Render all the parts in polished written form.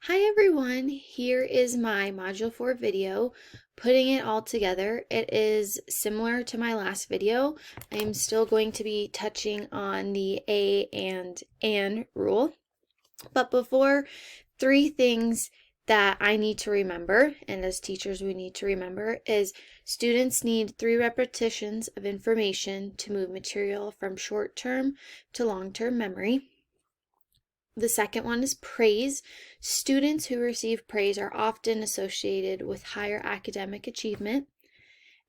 Hi everyone, here is my Module 4 video, putting it all together. It is similar to my last video. I am still going to be touching on the a and rule. But before, three things that I need to remember, and as teachers we need to remember, is students need 3 repetitions of information to move material from short-term to long-term memory. The second one is praise. Students who receive praise are often associated with higher academic achievement.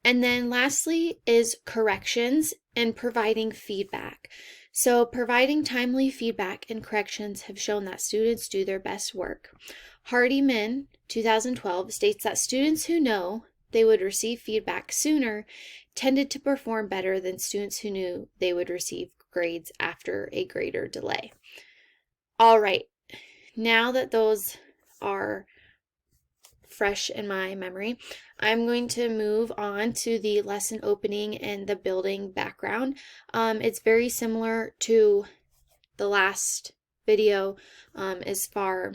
And then lastly is corrections and providing feedback. So providing timely feedback and corrections have shown that students do their best work. Hardiman, 2012, states that students who know they would receive feedback sooner tended to perform better than students who knew they would receive grades after a greater delay. All right, now that those are fresh in my memory, I'm going to move on to the lesson opening and the building background. It's very similar to the last video as far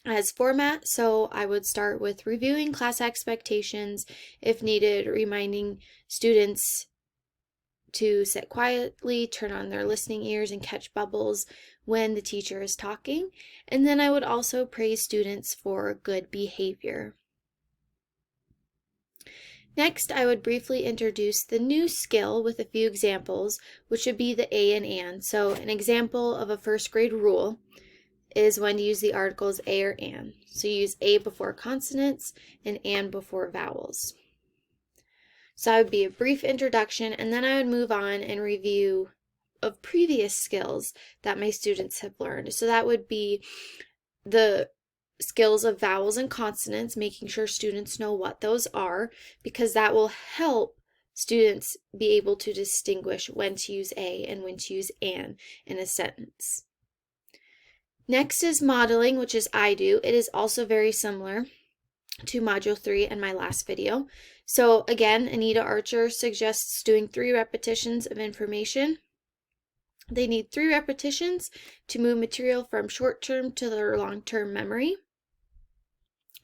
as format, so I would start with reviewing class expectations, if needed, reminding students to sit quietly, turn on their listening ears, and catch bubbles when the teacher is talking. And then I would also praise students for good behavior. Next, I would briefly introduce the new skill with a few examples, which would be the a and. So an example of a first grade rule is when to use the articles a or an. So you use a before consonants and before vowels. So that would be a brief introduction, and then I would move on and review of previous skills that my students have learned. So that would be the skills of vowels and consonants, making sure students know what those are, because that will help students be able to distinguish when to use a and when to use an in a sentence. Next is modeling, which is I do. It is also very similar to Module 3 and my last video. So again, Anita Archer suggests doing 3 repetitions of information. They need 3 repetitions to move material from short-term to their long-term memory.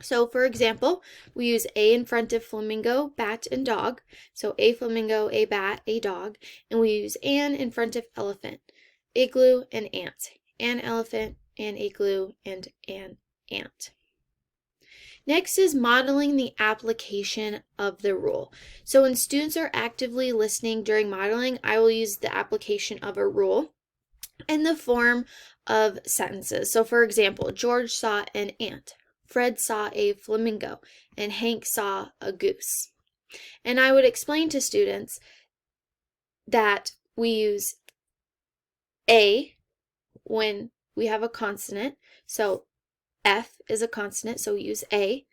So for example, we use a in front of flamingo, bat, and dog. So a flamingo, a bat, a dog. And we use an in front of elephant, igloo, and ant. An elephant, an igloo, and an ant. Next is modeling the application of the rule. So when students are actively listening during modeling, I will use the application of a rule in the form of sentences. So for example, George saw an ant, Fred saw a flamingo, and Hank saw a goose. And I would explain to students that we use a when we have a consonant. So F is a consonant, so we use a.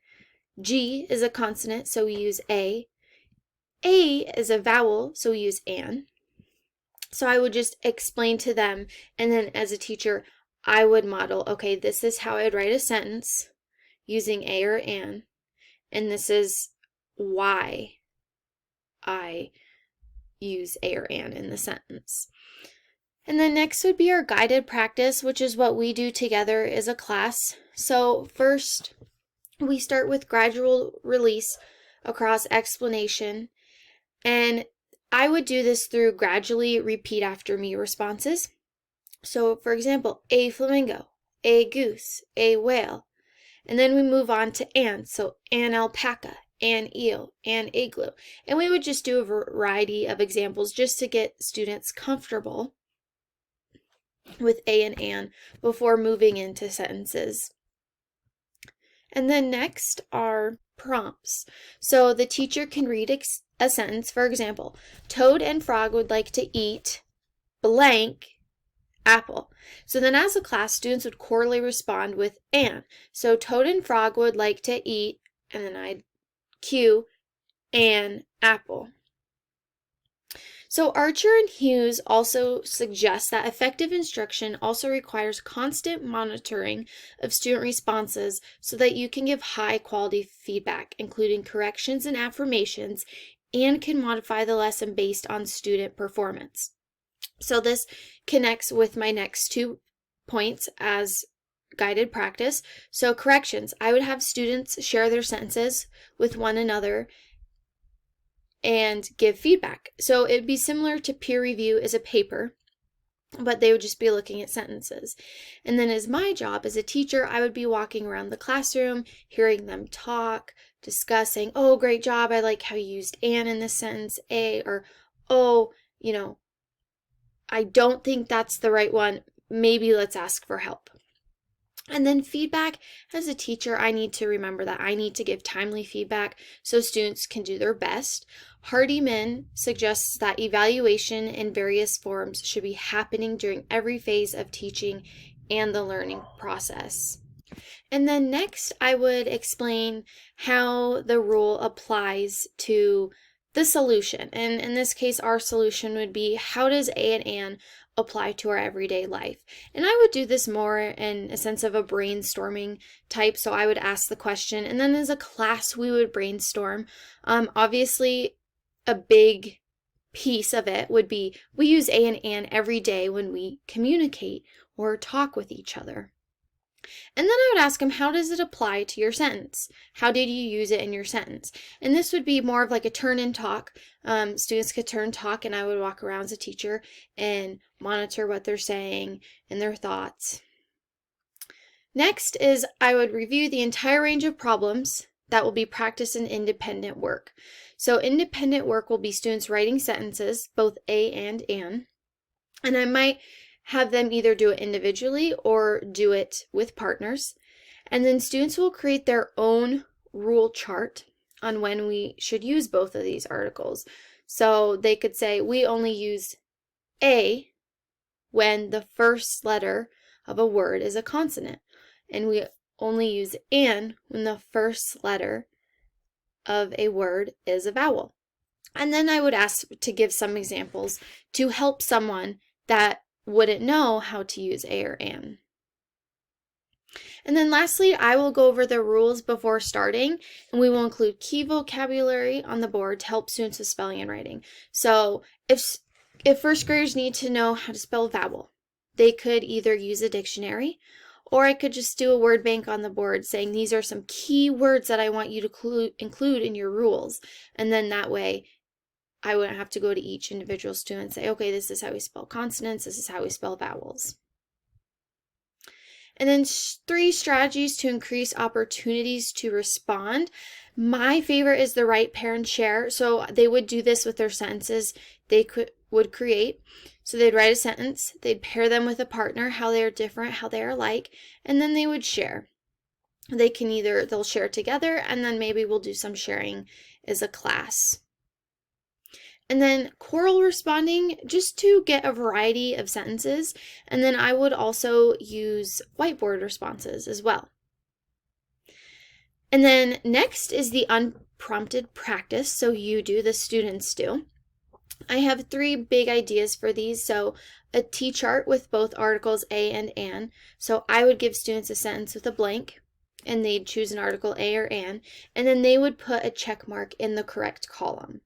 G is a consonant, so we use a. A is a vowel, so we use an. So I would just explain to them, and then as a teacher, I would model, okay, this is how I'd write a sentence using a or an, and this is why I use a or an in the sentence. And then next would be our guided practice, which is what we do together as a class. So first, we start with gradual release across explanation, and I would do this through gradually repeat after me responses. So for example, a flamingo, a goose, a whale. And then we move on to an, so an alpaca, an eel, an igloo. And we would just do a variety of examples just to get students comfortable with a and an before moving into sentences. And then next are prompts. So the teacher can read a sentence. For example, Toad and Frog would like to eat blank apple. So then as a class, students would corely respond with an. So Toad and Frog would like to eat, and then I'd cue an apple. So Archer and Hughes also suggest that effective instruction also requires constant monitoring of student responses so that you can give high quality feedback, including corrections and affirmations, and can modify the lesson based on student performance. So this connects with my next 2 points as guided practice. So corrections, I would have students share their sentences with one another and give feedback. So it'd be similar to peer review as a paper, but they would just be looking at sentences. And then as my job as a teacher, I would be walking around the classroom, hearing them talk, discussing, oh, great job, I like how you used "and" in this sentence, a, or, oh, I don't think that's the right one, maybe let's ask for help. And then feedback, as a teacher, I need to remember that I need to give timely feedback so students can do their best. Hardiman suggests that evaluation in various forms should be happening during every phase of teaching and the learning process. And then next, I would explain how the rule applies to the solution. And in this case, our solution would be, how does A and apply to our everyday life? And I would do this more in a sense of a brainstorming type. So I would ask the question, and then as a class, we would brainstorm. Obviously, a big piece of it would be, we use A and every day when we communicate or talk with each other. And then I would ask them, how does it apply to your sentence? How did you use it in your sentence? And this would be more of like a turn and talk. Students could turn talk, and I would walk around as a teacher and monitor what they're saying and their thoughts. Next is I would review the entire range of problems that will be practiced in independent work. So independent work will be students writing sentences, both A and "and I might have them either do it individually or do it with partners. And then students will create their own rule chart on when we should use both of these articles. So they could say, we only use A when the first letter of a word is a consonant, and we only use "and" when the first letter of a word is a vowel. And then I would ask to give some examples to help someone that wouldn't know how to use A or "and." And then lastly, I will go over the rules before starting, and we will include key vocabulary on the board to help students with spelling and writing. So if first graders need to know how to spell vowel, they could either use a dictionary, or I could just do a word bank on the board saying these are some key words that I want you to include in your rules. And then that way I wouldn't have to go to each individual student and say, okay, this is how we spell consonants, this is how we spell vowels. And then 3 strategies to increase opportunities to respond. My favorite is the write, pair, and share. So they would do this with their sentences they would create. So they'd write a sentence, they'd pair them with a partner, how they are different, how they are alike, and then they would share. They'll share together, and then maybe we'll do some sharing as a class. And then choral responding, just to get a variety of sentences. And then I would also use whiteboard responses as well. And then next is the unprompted practice. So the students do. I have 3 big ideas for these. So a T-chart with both articles A and. So I would give students a sentence with a blank, and they'd choose an article A or "and then they would put a check mark in the correct column.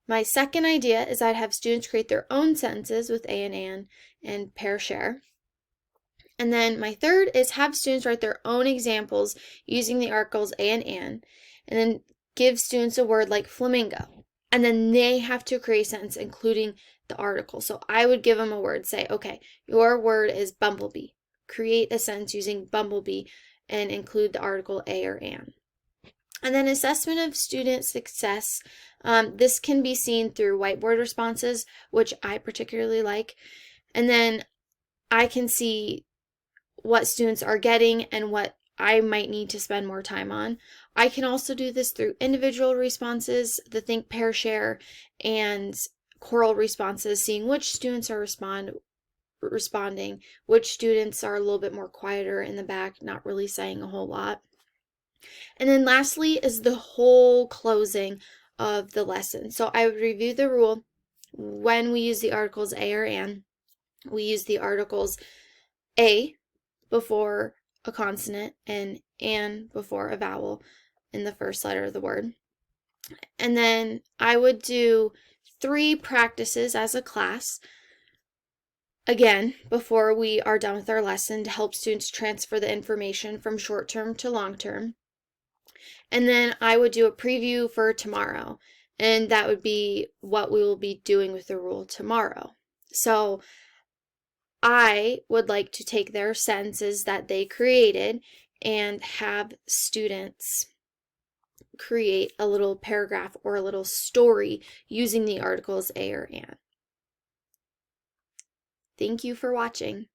My second idea is I'd have students create their own sentences with A and pair share. And then my third is have students write their own examples using the articles A and then give students a word like flamingo. And then they have to create a sentence including the article. So I would give them a word, say, okay, your word is bumblebee. Create a sentence using bumblebee and include the article A or "and." And then assessment of student success. This can be seen through whiteboard responses, which I particularly like. And then I can see what students are getting and what I might need to spend more time on. I can also do this through individual responses, the think, pair, share, and choral responses, seeing which students are responding, which students are a little bit more quieter in the back, not really saying a whole lot. And then lastly is the whole closing of the lesson. So I would review the rule. When we use the articles A or "and," we use the articles A before a consonant and before a vowel in the first letter of the word. And then I would do 3 practices as a class. again before we are done with our lesson to help students transfer the information from short term to long term. And then I would do a preview for tomorrow, and that would be what we will be doing with the rule tomorrow. So I would like to take their sentences that they created and have students create a little paragraph or a little story using the articles a or an. Thank you for watching.